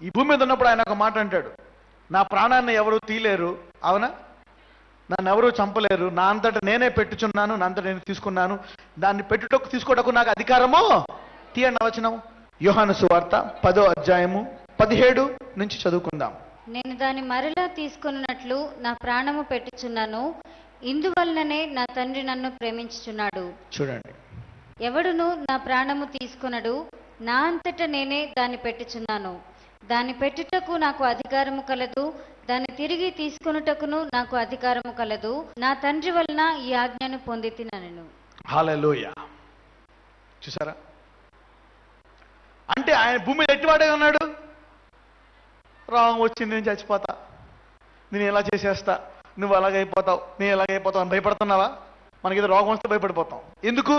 ఈ భూమి మీద ఉన్నప్పుడు ఆయన ఒక మాట అంటాడు, నా ప్రాణాన్ని ఎవరు తీలేరు, అవునా, నన్ను ఎవరూ చంపలేరు, నా అంతటా నేనే పెట్టుచున్నాను, నా అంతటా నేను తీసుకున్నాను, దాన్ని పెట్టుటకు తీసుకోవటకు నాకు అధికారము. తీయండి వచనం, యోహాను సువార్త 10వ అధ్యాయము 17 నుంచి చదువుకుందాం. నేను దాన్ని మరలా తీసుకొనున్నట్లు నా ప్రాణము పెట్టుచున్నాను, ఇందువలననే నా తండ్రి నన్ను ప్రేమించుచున్నాడు. చూడండి, ఎవడును నా ప్రాణము తీసుకొనడు, నా అంతట నేనే దాన్ని పెట్టుచున్నాను. దాన్ని పెట్టుటకు నాకు అధికారము కలదు, దాన్ని తిరిగి తీసుకొనుటకును నాకు అధికారము కలదు. నా తండ్రి వలన ఈ ఆజ్ఞను పొందితినెను. హల్లెలూయా. చూసారా, అంటే ఆయన భూమి మీద ఎట్టివాడే ఉన్నాడు. రాంగ్ వచ్చింది, నేను చచ్చిపోతా, నేను ఎలా చేసేస్తా, నువ్వు అలాగైపోతావు, నేను ఎలాగైపోతావు అని భయపడుతున్నావా? మనకేదో రోగం వస్తే భయపడిపోతాం. ఎందుకు?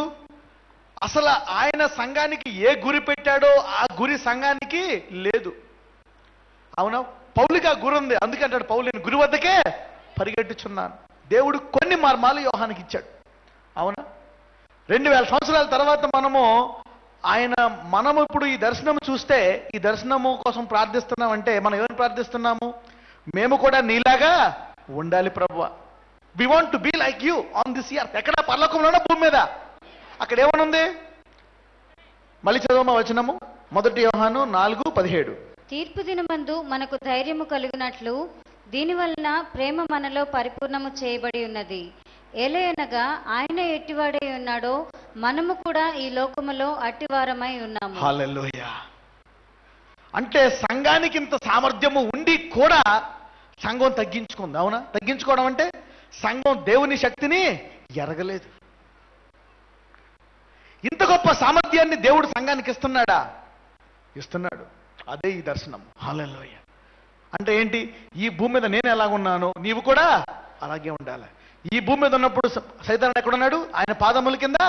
అసలు ఆయన సంఘానికి ఏ గురి పెట్టాడో ఆ గురి సంఘానికి లేదు. అవునా, పౌలుకి ఆ గురి ఉంది, అందుకే అంటాడు, పౌలు నేను గురి వద్దకే పరిగెట్టుచున్నాను. దేవుడు కొన్ని మర్మాలు యోహానికి ఇచ్చాడు. అవునా, 2000 సంవత్సరాల తర్వాత మనము ఇప్పుడు ఈ దర్శనం చూస్తే, ఈ దర్శనము కోసం ప్రార్థిస్తున్నామంటే మనం ఏమని ప్రార్థిస్తున్నాము? మేము కూడా నీలాగా ఉండాలి ప్రభువా. We want to be like you on this year. ఎక్కడ? పరలోకంలోనో భూమి మీద. అక్కడ ఏమనుంది? మళ్ళీ చదవమా వచనము, 1 యోహాను 4:17. తీర్పు దినమందు మనకు ధైర్యము కలుగునట్లు దీనివలన ప్రేమ మనలో పరిపూర్ణము చేయబడి ఉన్నది. ఏలయనగా ఆయన ఎట్టివాడై ఉన్నాడో మనము కూడా ఈ లోకములో అట్టివారమై ఉన్నాము. హల్లెలూయా. అంటే సంఘానికి ఇంత సామర్థ్యము ఉండి కూడా సంఘం తగ్గించుకుంది. అవునా, తగ్గించుకోవడం అంటే సంఘం దేవుని శక్తిని ఎరగలేదు. ఇంత గొప్ప సామర్థ్యాన్ని దేవుడు సంఘానికి ఇస్తున్నాడా? ఇస్తున్నాడు. అదే ఈ దర్శనం. హల్లెలూయా. అంటే ఏంటి? ఈ భూమి మీద నేను ఎలాగున్నానో నీవు కూడా అలాగే ఉండాలి. ఈ భూమి మీద ఉన్నప్పుడు సైతానుడు ఎక్కడున్నాడు? ఆయన పాదముల కింద.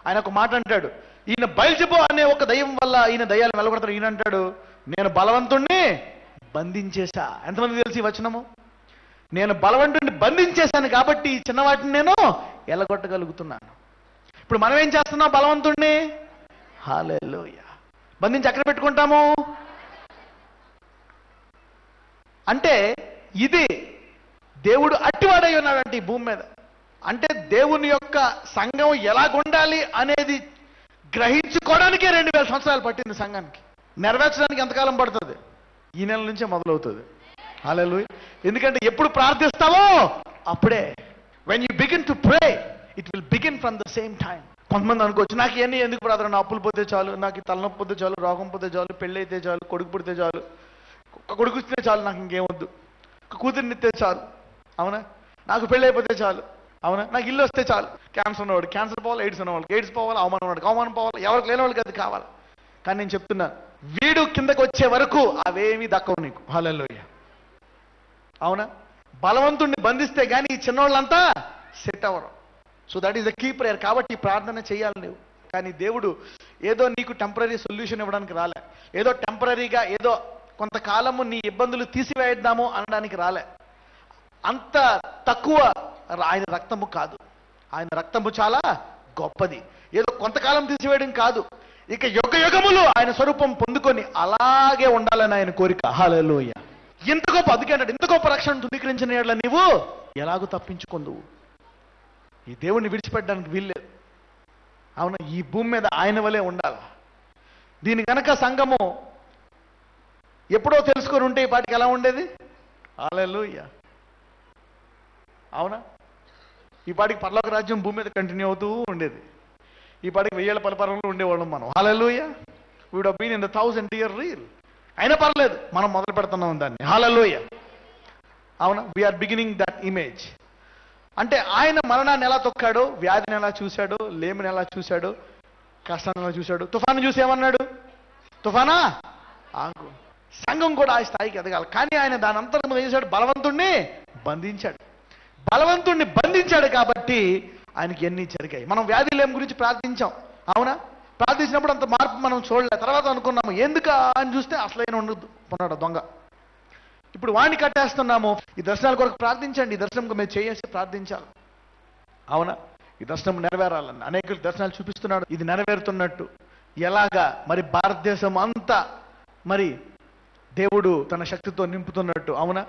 ఆయన ఒక మాట అంటాడు, ఈయన బయల్జెబు అనే ఒక దయ్యం వల్ల ఈయన దయ్యాలు వెలగొడతాడు. ఈయన అంటాడు, నేను బలవంతుణ్ణి బంధించేశా. ఎంతమంది తెలిసి వచనము? నేను బలవంతుణ్ణి బంధించేశాను కాబట్టి ఈ చిన్నవాటిని నేను ఎలగొట్టగలుగుతున్నాను. ఇప్పుడు మనం ఏం చేస్తున్నాం? బలవంతుణ్ణి హల్లెలూయా బంధించి ఎక్కడ పెట్టుకుంటాము? అంటే ఇది దేవుడు అట్టివాడై ఉన్నాడంటే ఈ భూమి మీద. అంటే దేవుని యొక్క సంఘం ఎలాగుండాలి అనేది గ్రహించుకోవడానికే 2000 సంవత్సరాలు పట్టింది సంఘానికి. నెరవేర్చడానికి ఎంతకాలం పడుతుంది? ఈ నెల నుంచే మొదలవుతుంది. హల్లెలూయా. ఎందుకంటే ఎప్పుడు ప్రార్థిస్తావో అప్పుడే. When you begin to pray it will begin from the same time. కొంతమంది అనుకోవచ్చు, నాకు ఇవన్నీ ఎందుకు బ్రదర్, నా అప్పులు పోతే చాలు, నాకు ఈ తలనొప్పి పోతే చాలు, రోగం పోతే చాలు, పెళ్ళి అయితే చాలు, కొడుకు పుడితే చాలు, ఒక కొడుకు ఇస్తే చాలు, నాకు ఇంకేమొద్దు, ఒక కూతుర్నిస్తే చాలు, అవునా, నాకు పెళ్ళి అయిపోతే చాలు, అవునా, నాకు ఇల్లు వస్తే చాలు. క్యాన్సర్ ఉన్నవాడు క్యాన్సర్ పోవాలి, ఎయిడ్స్ ఉన్నవాడికి ఎయిడ్స్ పోవాలి, అవమానం ఉన్నవాడికి అవమానం పోవాలి, ఎవరికి లేని వాళ్ళకి అది కావాలి. కానీ నేను చెప్తున్నాను, వీడు కిందకు వచ్చే వరకు అవేమీ దక్కవు నీకు. హల్లెలూయా. అవునా, బలవంతుణ్ణి బంధిస్తే కానీ ఈ చిన్నవాళ్ళంతా సెట్ అవ్వరు. So that is the key prayer. కాబట్టి ప్రార్థన చేయాలి నువ్వు. కానీ దేవుడు ఏదో నీకు టెంపరీ సొల్యూషన్ ఇవ్వడానికి రాలే, ఏదో టెంపరీగా ఏదో కొంతకాలము నీ ఇబ్బందులు తీసివేద్దాము అనడానికి రాలే. అంత తక్కువ ఆయన రక్తము కాదు. ఆయన రక్తము చాలా గొప్పది. ఏదో కొంతకాలం తీసివేయడం కాదు, ఇక యుగ యుగములు ఆయన స్వరూపం పొందుకొని అలాగే ఉండాలని ఆయన కోరిక. హల్లెలూయా. ఇంత గొప్ప, అందుకే అంటాడు, ఇంత గొప్ప రక్షణ ధృవీకరించిన యెడల నీవు ఎలాగూ తప్పించుకుందువు. ఈ దేవుణ్ణి విడిచిపెట్టడానికి వీల్లేదు. అవునా, ఈ భూమి మీద ఆయన వలె ఉండాలి. దీని కనుక సంఘము ఎప్పుడో తెలుసుకొని ఉంటే ఈ పాటికి ఎలా ఉండేది? హల్లెలూయా. అవునా, ఈ పాటికి పరలోక రాజ్యం భూమి మీద కంటిన్యూ అవుతూ ఉండేది. ఈ పాటికి 1000 పరపరంలో ఉండేవాళ్ళం మనం. హల్లెలూయా. We would have been in the 1000-year rule. అయినా పర్లేదు, మనం మొదలు పెడుతున్నాం దాన్ని. హల్లెలూయా. అవునా, వీఆర్ బిగినింగ్ దట్ ఇమేజ్. అంటే ఆయన మరణాన్ని ఎలా తొక్కాడో, వ్యాధిని ఎలా చూశాడో, లేమిని ఎలా చూశాడో, కష్టాన్ని ఎలా చూశాడు, తుఫాను చూసి ఏమన్నాడు? తుఫానా ఆగు. సంఘం కూడా ఆ స్థాయికి ఎదగాలి. కానీ ఆయన దాని అంతరం ఏం చేశాడు? బలవంతుణ్ణి బంధించాడు. బలవంతుణ్ణి బంధించాడు కాబట్టి ఆయనకి ఎన్ని జరిగాయి. మనం వ్యాధి లేమి గురించి ప్రార్థించాం. అవునా, ప్రార్థించినప్పుడు అంత మార్పు మనం చూడలే. తర్వాత అనుకున్నాము ఎందుకు అని చూస్తే అసలైన ఉన్నాడు దొంగ. ఇప్పుడు వాణ్ణి కట్టేస్తున్నాము. ఈ దర్శనాల కొరకు ప్రార్థించండి. ఈ దర్శనం మీరు చేసి ప్రార్థించాలి. అవునా, ఈ దర్శనం నెరవేరాలని అనేక దర్శనాలు చూపిస్తున్నాడు. ఇది నెరవేరుతున్నట్టు ఎలాగా మరి భారతదేశం అంతా మరి దేవుడు తన శక్తితో నింపుతున్నట్టు. అవునా?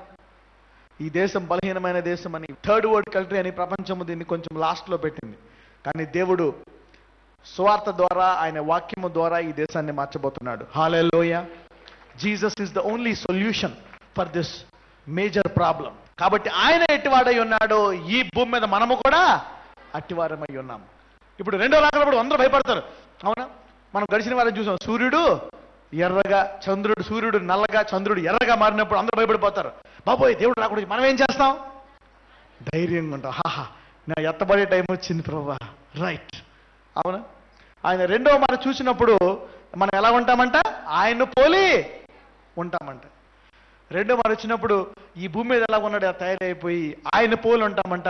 ఈ దేశం బలహీనమైన దేశం అని, థర్డ్ వరల్డ్ కంట్రీ అని ప్రపంచము దీన్ని కొంచెం లాస్ట్లో పెట్టింది. కానీ దేవుడు సువార్త ద్వారా, ఆయన వాక్యము ద్వారా ఈ దేశాన్ని మార్చబోతున్నాడు. హల్లెలూయా. Jesus is the only solution for this major problem. కాబట్టి ఆయన ఎట్టివాడై ఉన్నాడో ఈ భూమి మీద మనము కూడా అట్టివారమై ఉన్నాము. ఇప్పుడు రెండో రాకడప్పుడు అందరూ భయపడతారు. అవునా? మనం గడిచిన వారం చూసాం, సూర్యుడు ఎర్రగా, సూర్యుడు నల్లగా, చంద్రుడు ఎర్రగా మారినప్పుడు అందరూ భయపడిపోతారు. బాబోయ్, దేవుడు రాకూడదు. మనం ఏం చేస్తాం? ధైర్యంగా ఉంటాం. హాహా, నా ఎత్తబడే టైం వచ్చింది ప్రభా. రైట్. అవునా? ఆయన రెండో మాట చూసినప్పుడు మనం ఎలా ఉంటామంట? ఆయన్ను పోలి ఉంటామంట. రెండో మాట వచ్చినప్పుడు ఈ భూమి మీద ఎలా ఉన్నాడు తయారైపోయి ఆయన పోలి ఉంటామంట.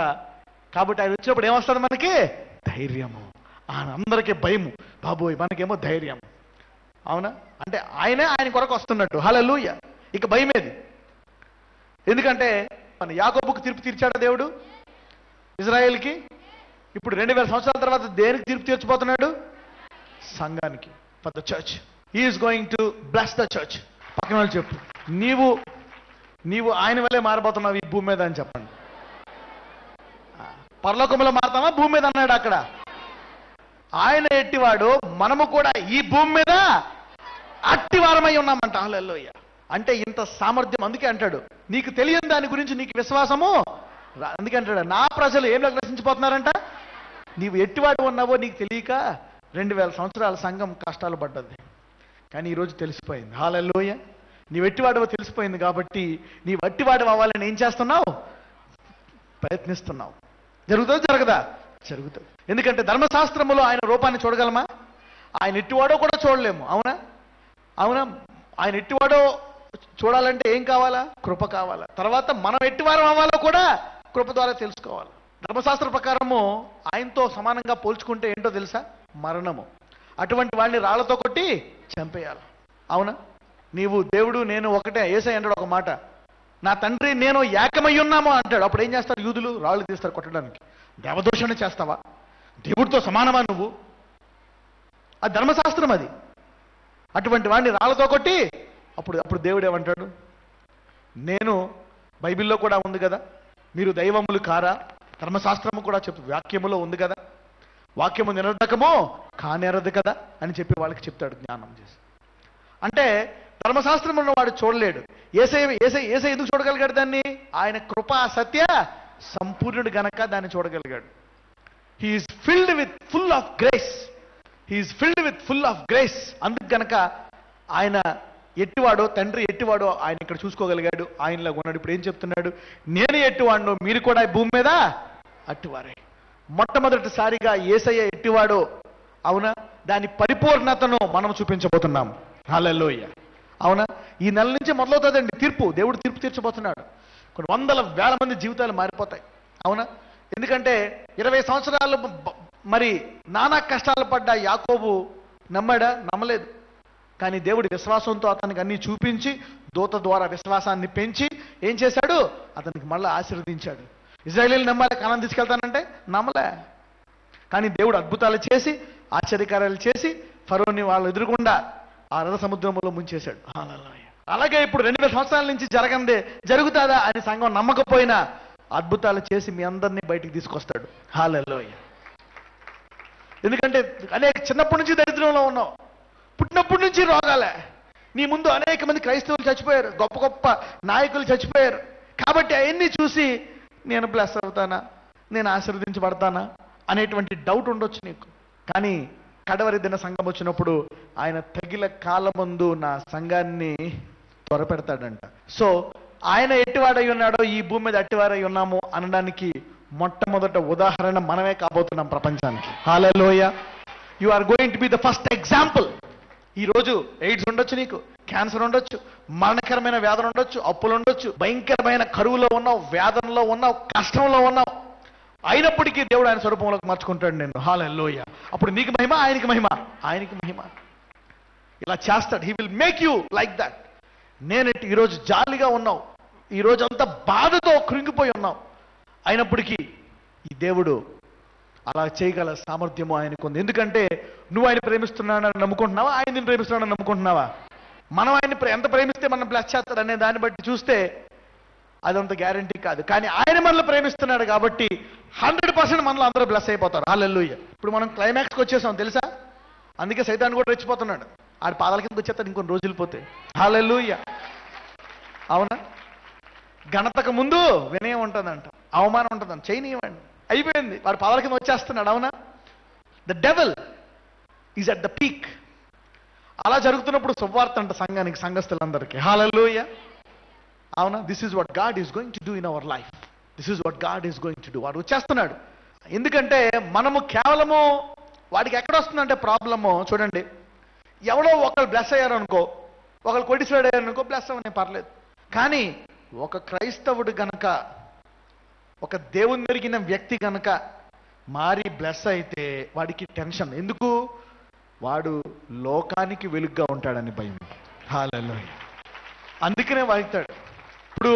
కాబట్టి ఆయన వచ్చినప్పుడు ఏమొస్తుంది మనకి? ధైర్యము. ఆయన అందరికీ భయము. బాబోయ్, మనకేమో ధైర్యం. అవునా? అంటే ఆయన కొరకు వస్తున్నట్టు. హల్లెలూయా. ఇక భయమేది? ఎందుకంటే మన యాకోబుకు తీర్పు తీర్చాడు దేవుడు, ఇజ్రాయేల్కి. ఇప్పుడు 2000 సంవత్సరాల తర్వాత దేనికి తీర్పు తీర్చబోతున్నాడు? సంఘానికి. For the church. He is going to bless the church. పక్కన వాళ్ళు చెప్పు, నీవు ఆయన వల్లే మారబోతున్నావు ఈ భూమి మీద అని చెప్పండి. పరలోకంలో మారుతామా భూమి మీద అన్నాడు అక్కడ. ఆయన ఎట్టివాడు, మనము కూడా ఈ భూమి మీద అట్టివారమై ఉన్నామంట. హల్లెలూయా. అంటే ఇంత సామర్థ్యం. అందుకే అంటాడు, నీకు తెలియని దాని గురించి నీకు విశ్వాసము. అందుకే అంటాడు, నా ప్రజలు ఏం నశించిపోతున్నారంట? నీవు ఎట్టివాడు ఉన్నావో నీకు తెలియక 2000 సంవత్సరాల సంఘం కష్టాలు పడ్డది. కానీ ఈరోజు తెలిసిపోయింది. హల్లెలూయా. నీవు ఎట్టివాడవో తెలిసిపోయింది. కాబట్టి నీవు అట్టివాడు అవ్వాలని ఏం చేస్తున్నావు? ప్రయత్నిస్తున్నావు. జరుగుతుంది జరగదా? జరుగుతుంది. ఎందుకంటే ధర్మశాస్త్రములో ఆయన రూపాన్ని చూడగలమా? ఆయన ఎట్టివాడో కూడా చూడలేము. అవునా? అవునా? ఆయన ఎట్టివాడో చూడాలంటే ఏం కావాలా? కృప కావాలా. తర్వాత మనం ఎట్టివారం అవ్వాలో కూడా కృప ద్వారా తెలుసుకోవాలి. ధర్మశాస్త్ర ప్రకారము ఆయనతో సమానంగా పోల్చుకుంటే ఏంటో తెలుసా? మరణము. అటువంటి వాడిని రాళ్లతో కొట్టి చంపేయాలి. అవునా? నీవు దేవుడు నేను ఒకటే. యేసయ్య అంటాడు ఒక మాట, నా తండ్రి నేను ఏకమై ఉన్నాము అంటాడు. అప్పుడు ఏం చేస్తారు యూదులు? రాళ్ళు తీస్తారు కొట్టడానికి. దేవదోషణ చేస్తావా? దేవుడితో సమానమా నువ్వు? అది ధర్మశాస్త్రం. అది అటువంటి వాడిని రాళ్లతో కొట్టి అప్పుడు దేవుడు ఏమంటాడు? నేను, బైబిల్లో కూడా ఉంది కదా, మీరు దైవములు కారా? ధర్మశాస్త్రము కూడా చెప్పు, వాక్యములో ఉంది కదా, వాక్యము నిరర్ధకమో కానేరదు కదా అని చెప్పి వాళ్ళకి చెప్తాడు జ్ఞానం చేసి. అంటే ధర్మశాస్త్రం ఉన్నవాడు చూడలేడు. ఏసై ఎందుకు చూడగలిగాడు దాన్ని? ఆయన కృపా సత్య సంపూర్ణుడు గనక దాన్ని చూడగలిగాడు. He is filled with full of grace. He is filled with full of grace. అందుకు గనక ఆయన ఎట్టివాడో, తండ్రి ఎట్టివాడో ఆయన ఇక్కడ చూసుకోగలిగాడు. ఆయనలో ఉన్నాడు. ఇప్పుడు ఏం చెప్తున్నాడు? నేను ఎట్టివాడు, మీరు కూడా ఈ భూమి మీద అట్టివారే. మొట్టమొదటిసారిగా యేసయ్య ఎట్టివాడో, అవునా, దాని పరిపూర్ణతను మనం చూపించబోతున్నాం. హల్లెలూయా. అవునా? ఈ నెల నుంచి మొదలవుతుందండి తీర్పు. దేవుడు తీర్పు తీర్చబోతున్నాడు. కొన్ని వందల వేల మంది జీవితాలు మారిపోతాయి. అవునా? ఎందుకంటే 20 సంవత్సరాలు మరి నానా కష్టాలు పడ్డ యాకోబు నమ్మాడా? నమ్మలేదు. కానీ దేవుడి విశ్వాసంతో అతనికి అన్ని చూపించి దూత ద్వారా విశ్వాసాన్ని పెంచి ఏం చేశాడు? అతనికి మళ్ళీ ఆశీర్వదించాడు. ఇజ్రాయేలీలు నమ్మాలి, కనాను తీసుకెళ్తానంటే నమ్మలే. కానీ దేవుడు అద్భుతాలు చేసి, ఆశ్చర్యకార్యాలు చేసి ఫరోని వాళ్ళు ఎదురుకుండా ఆ రథ సముద్రంలో ముంచేశాడు. అలాగే ఇప్పుడు 2000 సంవత్సరాల నుంచి జరగందే జరుగుతుందా అని సంఘం నమ్మకపోయినా అద్భుతాలు చేసి మీ అందరినీ బయటికి తీసుకొస్తాడు. హల్లెలూయా. ఎందుకంటే చిన్నప్పటి నుంచి దరిద్రంలో ఉన్నావు, పుట్టినప్పటి నుంచి రోగాలే. నీ ముందు అనేక మంది క్రైస్తవులు చచ్చిపోయారు, గొప్ప గొప్ప నాయకులు చచ్చిపోయారు. కాబట్టి అవన్నీ చూసి నేను బ్లెస్ అవుతానా, నేను ఆశీర్వదించబడతానా అనేటువంటి డౌట్ ఉండొచ్చు నీకు. కానీ కడవరి దిన సంఘం వచ్చినప్పుడు ఆయన తగిల కాలమందు నా సంఘాన్ని త్వరపెడతాడంట. సో ఆయన ఎట్టివాడై ఉన్నాడో ఈ భూమి మీద అట్టివారై ఉన్నాము అనడానికి మొట్టమొదట ఉదాహరణ మనమే కాబోతున్నాం ప్రపంచానికి. హల్లెలూయా. You are going to be the first example. ఈరోజు ఎయిడ్స్ ఉండొచ్చు, నీకు క్యాన్సర్ ఉండొచ్చు, మరణకరమైన వ్యాధులు ఉండొచ్చు, అప్పులు ఉండొచ్చు, భయంకరమైన కరువులో ఉన్నావు, వేదనలో ఉన్నావు, కష్టంలో ఉన్నావు. అయినప్పటికీ దేవుడు ఆయన స్వరూపంలోకి మార్చుకుంటాడు నేను. హల్లెలూయా. అప్పుడు నీకు మహిమ, ఆయనకి మహిమ, ఆయనకి మహిమ. ఇలా చేస్తాడు. He will make you like that. నేనెట్టి ఈరోజు జాలిగా ఉన్నావు, ఈరోజు అంతా బాధతో కృంగిపోయి ఉన్నావు, అయినప్పటికీ ఈ దేవుడు అలా చేయగల సామర్థ్యము ఆయనకు ఉంది. ఎందుకంటే నువ్వు ఆయన ప్రేమిస్తున్నాడని నమ్ముకుంటున్నావా? ఆయన నిన్ను ప్రేమిస్తున్నాడని నమ్ముకుంటున్నావా? మనం ఆయన ఎంత ప్రేమిస్తే మనం బ్లెస్ చేస్తాడు అనే దాన్ని బట్టి చూస్తే అదంత గ్యారంటీ కాదు. కానీ ఆయన మనల్ని ప్రేమిస్తున్నాడు కాబట్టి 100% మనలో అందరూ బ్లెస్ అయిపోతారు. హల్లెలూయా. ఇప్పుడు మనం క్లైమాక్స్కి వచ్చేసాం తెలుసా. అందుకే సైతాన్ కూడా రెచ్చిపోతున్నాడు. ఆడి పాదాల కిందకి వచ్చేస్తాడు ఇంకొన్ని రోజులు పోతే. హల్లెలూయా. అవునా? ఘనతకు ముందు వినయం ఉంటుందంట, అవమానం ఉంటుందంట. చేయనివ్వండి, అయిపోయింది. వాడి పాదాల కింద వచ్చేస్తున్నాడు. అవునా? The devil is at the peak. అలా జరుగుతున్నప్పుడు శుభవార్త అంట సంఘానికి, సంఘస్థులందరికీ. హల్లెలూయా. అవునా? This is what God is going to do in our life. This is what God is going to do. వాడు వచ్చేస్తున్నాడు. ఎందుకంటే మనము కేవలము వాడికి ఎక్కడ వస్తుందంటే ప్రాబ్లము చూడండి, ఎవడో ఒకళ్ళు బ్లెస్ అయ్యారు అనుకో, ఒకళ్ళు కొడిసివాడు అయ్యారు అనుకో, బ్లెస్ అవ్వనే పర్లేదు. కానీ ఒక క్రైస్తవుడు గనక, ఒక దేవుని మెరిగిన వ్యక్తి గనక మారి బ్లెస్ అయితే వాడికి టెన్షన్. ఎందుకు? వాడు లోకానికి వెలుగ్గా ఉంటాడని భయం. హల్లెలూయా. అందుకనే వాయిస్తాడు. ఇప్పుడు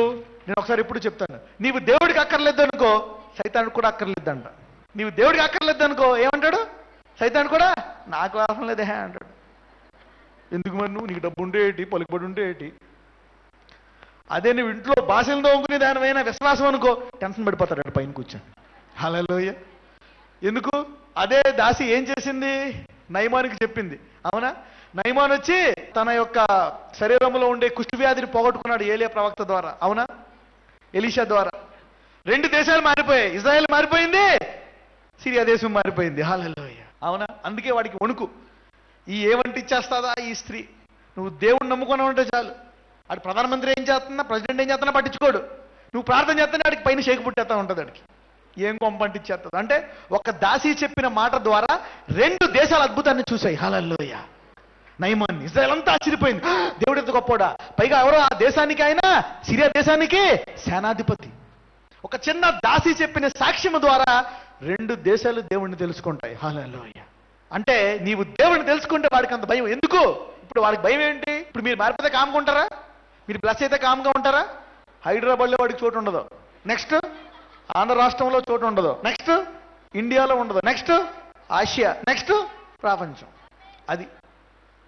నేను ఒకసారి ఇప్పుడు చెప్తాను, నీవు దేవుడికి అక్కర్లేదు అనుకో, సైతానికి కూడా అక్కర్లేదంట. నీవు దేవుడికి అక్కర్లేదు అనుకో, ఏమంటాడు సైతాన్ కూడా? నాకు అవసరం లేదే అంటాడు. ఎందుకు మరి? నువ్వు నీకు డబ్బు ఉంటే ఏంటి, పలుకుబడి ఉంటే ఏంటి? అదే నువ్వు ఇంట్లో భాషలు తోముకునే దానివైనా విశ్వాసం అనుకో, టెన్షన్ పడిపోతాడు పైన కూర్చొని. హల్లెలూయా. ఎందుకు? అదే దాసి ఏం చేసింది? నయమానికి చెప్పింది. అవునా? నయమాన్ వచ్చి తన యొక్క శరీరంలో ఉండే కుష్టి వ్యాధిని పోగొట్టుకున్నాడు ఏలియా ప్రవక్త ద్వారా. అవునా? ఎలీషా ద్వారా. 2 దేశాలు మారిపోయాయి. ఇజ్రాయెల్ మారిపోయింది, సిరియా దేశం మారిపోయింది. హల్లెలూయా. అవునా? అందుకే వాడికి వణుకు. ఈ ఏమంటే ఇచ్చేస్తుందా ఈ స్త్రీ? నువ్వు దేవుణ్ణి నమ్ముకున్నా ఉంటే చాలు. ఆడు ప్రధానమంత్రి ఏం చేస్తున్నా, ప్రెసిడెంట్ ఏం చేస్తున్నా పట్టించుకోడు. నువ్వు ప్రార్థన చేస్తేనే ఆడికి పైన షేక్ పుట్టేస్తా ఉంటుంది. ఆడికి ఏం కొంపంటిచ్చేస్తుంది అంటే, ఒక దాసి చెప్పిన మాట ద్వారా 2 దేశాల అద్భుతాన్ని చూశాయి. హల్లెలూయా. నయమాన్, ఇజ్రాయెల్ అంతా ఆశ్చర్యపోయింది. దేవుడు ఎంత గొప్పోడా! పైగా ఎవరో ఆ దేశానికి, ఆయన సిరియా దేశానికి సేనాధిపతి. ఒక చిన్న దాసి చెప్పిన సాక్ష్యం ద్వారా 2 దేశాలు దేవుణ్ణి తెలుసుకుంటాయి. హల్లెలూయా. అంటే నీవు దేవుణ్ణి తెలుసుకుంటే వాడికి అంత భయం ఎందుకు? ఇప్పుడు వాడికి భయం ఏంటి? ఇప్పుడు మీరు మారిపోతే కామ్గా ఉంటారా? మీరు ప్లస్ అయితే కామ్గా ఉంటారా? హైదరాబాద్లో వాడికి చోటు ఉండదు. నెక్స్ట్ ఆంధ్ర రాష్ట్రంలో చోటు ఉండదు. నెక్స్ట్ ఇండియాలో ఉండదు. Next Asia. నెక్స్ట్ ప్రపంచం. అది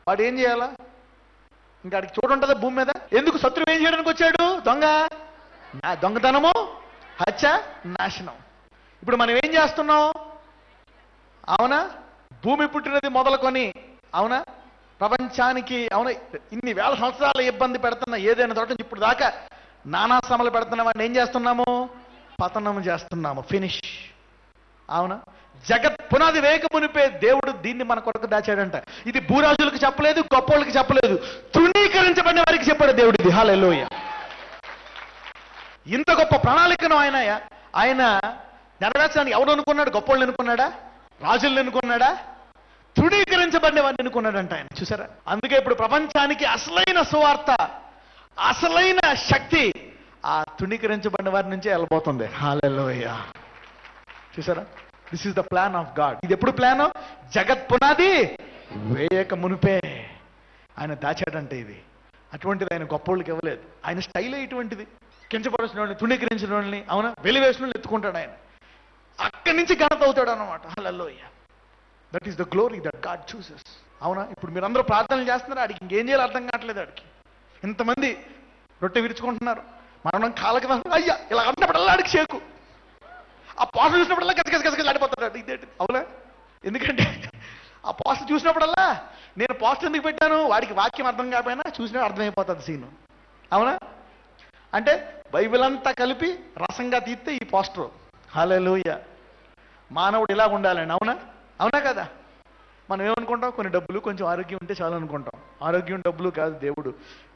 వాడు ఏం చేయాలా? ఇంకా వాడికి చోటు ఉంటుందా భూమి మీద? ఎందుకు? శత్రువు ఏం చేయడానికి వచ్చాడు? దొంగతనము, హత్య, నాశనం. ఇప్పుడు మనం ఏం చేస్తున్నాం? అవునా? భూమి పుట్టినది మొదలుకొని, అవునా, ప్రపంచానికి, అవునా, ఇన్ని వేల సంవత్సరాల ఇబ్బంది పెడుతున్న ఏదైనా తోట ఇప్పుడు దాకా నానా శ్రమలు పెడుతున్న వాడిని ఏం చేస్తున్నాము? పతనం చేస్తున్నాము. ఫినిష్. అవునా? జగత్ పునాది వేయక మునిపే దేవుడు దీన్ని మన కొరకు దాచాడంట. ఇది భూరాజులకు చెప్పలేదు, గొప్పోళ్ళకి చెప్పలేదు, తృణీకరించబడిన వారికి చెప్పాడు దేవుడు ఇది. హల్లెలూయా. ఇంత గొప్ప ప్రణాళికను ఆయన నెరవేర్చడానికి ఎవడు అనుకున్నాడు? గొప్పోళ్ళు అనుకున్నాడా? రాజులను అనుకున్నాడా? తృణీకరించబడిన వాడిని అనుకున్నాడంట ఆయన. చూసారా? అందుకే ఇప్పుడు ప్రపంచానికి అసలైన సువార్త, అసలైన శక్తి ఆ తృణీకరించబడిన వారి నుంచే వెళ్ళబోతుంది. హల్లెలూయా. చూసారా? This is the plan of God. ఇది ఎప్పుడు ప్లాన్? జగత్ పునాది వేయక మునిపే ఆయన దాచాడంటే ఇది. అటువంటిది ఆయన గొప్పోళ్ళకి ఇవ్వలేదు. ఆయన స్టైల్ ఇటువంటిది. కించపరిచిన వాళ్ళని, తృణీకరించిన వాళ్ళని, అవునా, వెలివేసిన వాళ్ళని ఎత్తుకుంటాడు ఆయన. అక్కడి నుంచి ఘనత అవుతాడు అన్నమాట. హల్లెలూయా. That is the glory that God chooses. అవునా? ఇప్పుడు మీరందరూ ప్రార్థనలు చేస్తున్నారు, ఆడికి ఇంకేం చేయాలి అర్థం కావట్లేదు. ఆడికి ఇంతమంది రొట్టె విరుచుకుంటున్నారు, మనం కాళ్ళకి అయ్యా ఇలా అంటున్నప్పుడల్లా ఆడికి షేకు. ఆ పోస్టర్ చూసినప్పుడల్లా గసగస ఆడిపోతాడు. ఇదేంటి? అవునా? ఎందుకంటే ఆ పోస్టర్ చూసినప్పుడల్లా, నేను పోస్టర్ ఎందుకు పెట్టాను? వాడికి వాక్యం అర్థం కాకపోయినా చూసినా అర్థమైపోతుంది సీను. అవునా? అంటే బైబిల్ అంతా కలిపి రసంగా తీస్తే ఈ పోస్టర్. హల్లెలూయా. మానవుడు ఇలా ఉండాలండి. అవునా? అవునా కదా? మనం ఏమనుకుంటాం? కొన్ని డబ్బులు, కొంచెం ఆరోగ్యం ఉంటే చాలు అనుకుంటాం. ఆరోగ్యం, డబ్బులు కాదు. దేవుడు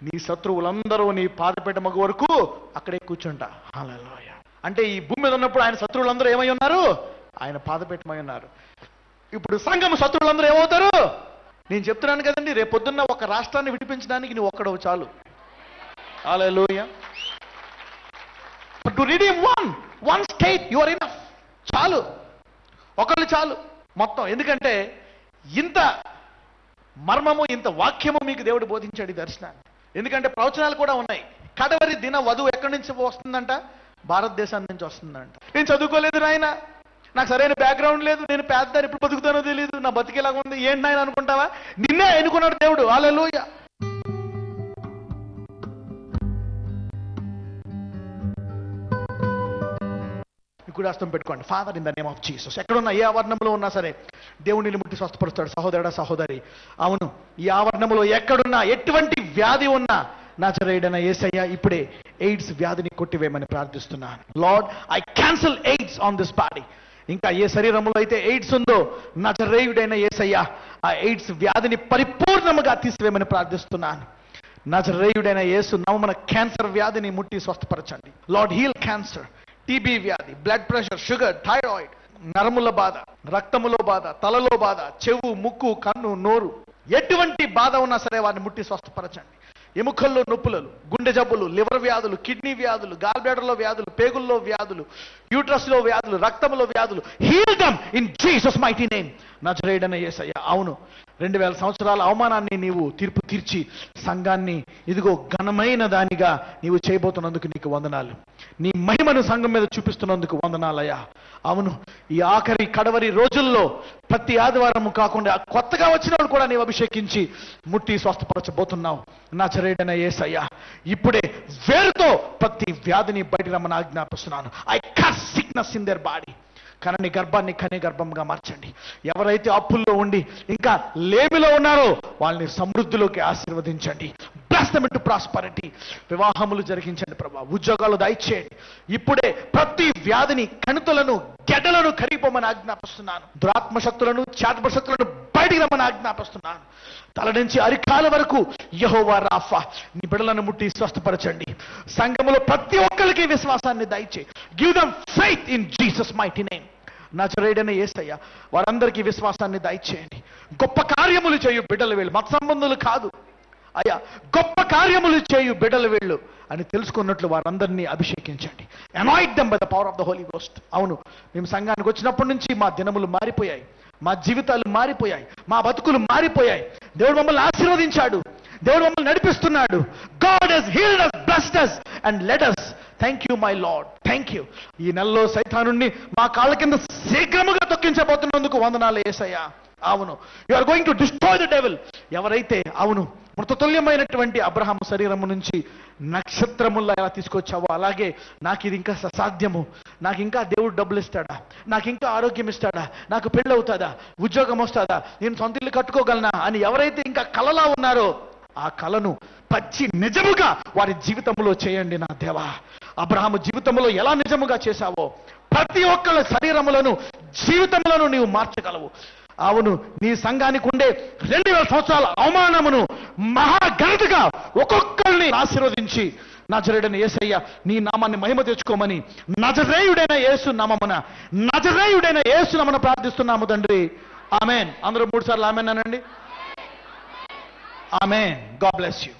నీ శత్రువులందరూ నీ పాదపీఠ మగు వరకు అక్కడే కూర్చుంటా. హల్లెలూయా. అంటే ఈ భూమి మీద ఉన్నప్పుడు ఆయన శత్రువులందరూ ఏమై ఉన్నారు? ఆయన పాదపీఠమై ఉన్నారు. ఇప్పుడు సంఘం శత్రువులందరూ ఏమవుతారు? నేను చెప్తున్నాను కదండి, రేపు పొద్దున్న ఒక రాష్ట్రాన్ని విడిపించడానికి నువ్వు ఒక్కడవు చాలు. హల్లెలూయా. But to redeem one state, you are enough. చాలు, ఒకళ్ళు చాలు మొత్తం. ఎందుకంటే ఇంత మర్మము, ఇంత వాక్యము మీకు దేవుడు బోధించాడు ఈ దర్శనాన్ని. ఎందుకంటే ప్రవచనాలు కూడా ఉన్నాయి. కడవరి దిన వధువు ఎక్కడి నుంచి వస్తుందంట? భారతదేశాన్ని నుంచి వస్తుందంట. నేను చదువుకోలేదు నాయన, నాకు సరైన బ్యాక్గ్రౌండ్ లేదు, నేను పేదదాన్ని ఎప్పుడు బతుకుతానో తెలియదు, నా బతికేలాగా ఉంది, ఏంటి నాయన అనుకుంటావా? నిన్నే ఎన్నుకున్నాడు దేవుడు. హల్లెలూయా. ఇప్పుడు హస్తం పెట్టుకోండి. Father, in the name of Jesus. ఎక్కడున్నా ఏ ఆవరణంలో ఉన్నా సరే దేవుడిని ముట్టి స్వస్థపరుస్తాడు. సహోదరుడా, సహోదరి, అవును, ఈ ఆవరణంలో ఎక్కడున్నా ఎటువంటి వ్యాధి ఉన్నా నజరేయుడైన యేసయ్య ఇప్పుడే ఎయిడ్స్ వ్యాధిని కొట్టివేయమని ప్రార్థిస్తున్నాను. Lord, I cancel AIDS on this body. ఇంకా ఏ శరీరంలో అయితే ఎయిడ్స్ ఉందో నజరేయుడైన యేసయ్య ఆ ఎయిడ్స్ వ్యాధిని పరిపూర్ణముగా తీసివేయమని ప్రార్థిస్తున్నాను. నజరేయుడైన యేసు నామమున క్యాన్సర్ వ్యాధిని ముట్టి స్వస్థపరచండి. లార్డ్, హీల్ క్యాన్సర్, టీబీ వ్యాధి, బ్లడ్ ప్రెషర్, షుగర్, థైరాయిడ్, నరముల బాధ, రక్తములో బాధ, తలలో బాధ, చెవు, ముక్కు, కన్ను, నోరు, ఎటువంటి బాధ ఉన్నా సరే వారిని ముట్టి స్వస్థపరచండి. ఎముకల్లో నొప్పులు, గుండె జబ్బులు, లివర్ వ్యాధులు, కిడ్నీ వ్యాధులు, గాల్ బ్లాడర్లో వ్యాధులు, పేగుల్లో వ్యాధులు, యూట్రస్లో వ్యాధులు, రక్తంలో వ్యాధులు, heal them in Jesus mighty name. నజరేయుడైన యేసయ్య, అవును, 2000 సంవత్సరాల అవమానాన్ని నీవు తీర్పు తీర్చి సంఘాన్ని ఇదిగో ఘనమైన దానిగా నీవు చేయబోతున్నందుకు నీకు వందనాలు. నీ మహిమను సంఘం మీద చూపిస్తున్నందుకు వందనాలయ్యా. అవును, ఈ ఆఖరి కడవరి రోజుల్లో ప్రతి ఆదివారం కాకుండా కొత్తగా వచ్చిన వాళ్ళు కూడా నీవు అభిషేకించి ముట్టి స్వస్థపరచబోతున్నావు. నజరేయుడైన యేసయ్య, ఇప్పుడే వేరుతో ప్రతి వ్యాధిని బయటికి రమ్మని ఆజ్ఞాపిస్తున్నాను. I curse sickness in their body. కనని గర్భాన్ని కనే గర్భంగా మార్చండి. ఎవరైతే అప్పుల్లో ఉండి ఇంకా లేమిలో ఉన్నారో వాళ్ళని సమృద్ధిలోకి ఆశీర్వదించండి. Bless them into prosperity. వివాహములు జరిగించండి ప్రభా, ఉద్యోగాలు దయచేయండి. ఇప్పుడే ప్రతి వ్యాధిని, కణుతులను, గెడ్డలను కరిగిపోమని ఆజ్ఞాపిస్తున్నాను. దురాత్మ శక్తులను, చాత్మ శక్తులను బయటికి రమ్మని ఆజ్ఞాపిస్తున్నాను. తల నుంచి అరికాల వరకు యెహోవా రాఫా నీ బిడ్డలను ముట్టి స్వస్థపరచండి. సంఘములో ప్రతి ఒక్కరికి విశ్వాసాన్ని దయచేయి. Give them faith in Jesus mighty name. నజరేయుడైన యేసయ్య వారందరికీ విశ్వాసాన్ని దయచేయండి. గొప్ప కార్యములు చేయు బిడ్డలు వీళ్ళు, మత సంబంధులు కాదు అయ్యా, గొప్ప కార్యములు చేయు బిడ్డలు వీళ్ళు అని తెలుసుకున్నట్లు వారందరినీ అభిషేకించండి. Anoint them by the power of the holy ghost. అవును, మేము సంఘానికి వచ్చినప్పటి నుంచి మా దినములు మారిపోయాయి, మా జీవితాలు మారిపోయాయి, మా బతుకులు మారిపోయాయి. దేవుడు మమ్మల్ని ఆశీర్వదించాడు, దేవుడు మమ్మల్ని నడిపిస్తున్నాడు. God has healed us, blessed us and led us. Thank you my lord, thank you. ఈ నెలలో సైతానుణ్ణి మా కాళ్ళ కింద శీఘ్రముగా తొక్కించబోతున్నందుకు వందనాలు యేసయ్యా. అవును, you are going to destroy the devil. ఎవరైతే అవును మృతతుల్యమైనటువంటి అబ్రహాము శరీరము నుంచి నక్షత్రముల్లా ఎలా తీసుకొచ్చావో అలాగే నాకు ఇది ఇంకా అసాధ్యము, నాకు ఇంకా దేవుడు డబ్బులు ఇస్తాడా, నాకు ఇంకా ఆరోగ్యం ఇస్తాడా, నాకు పెళ్ళి అవుతుందా, ఉద్యోగం వస్తుందా, నేను సొంత ఇల్లు కట్టుకోగలనా అని ఎవరైతే ఇంకా కలలా ఉన్నారో ఆ కలను పచ్చి నిజముగా వారి జీవితంలో చేయండి నా దేవా. అబ్రహాము జీవితంలో ఎలా నిజముగా చేశావో ప్రతి ఒక్కళ్ళ శరీరములను, జీవితములను నీవు మార్చగలవు. అవును, నీ సంఘానికి ఉండే 2000 సంవత్సరాల అవమానమును మహాఘనతగా ఒక్కొక్కరిని ఆశీర్వదించి నజరేయుడైన యేసయ్య నీ నామాన్ని మహిమ తెచ్చుకోమని నజరేయుడైన యేసు నామమున, నజరేయుడైన యేసు నామమున ప్రార్థిస్తున్నాము తండ్రి. ఆమేన్. అందరూ 3 సార్లు ఆమేన్ అనండి. ఆమేన్. God bless you.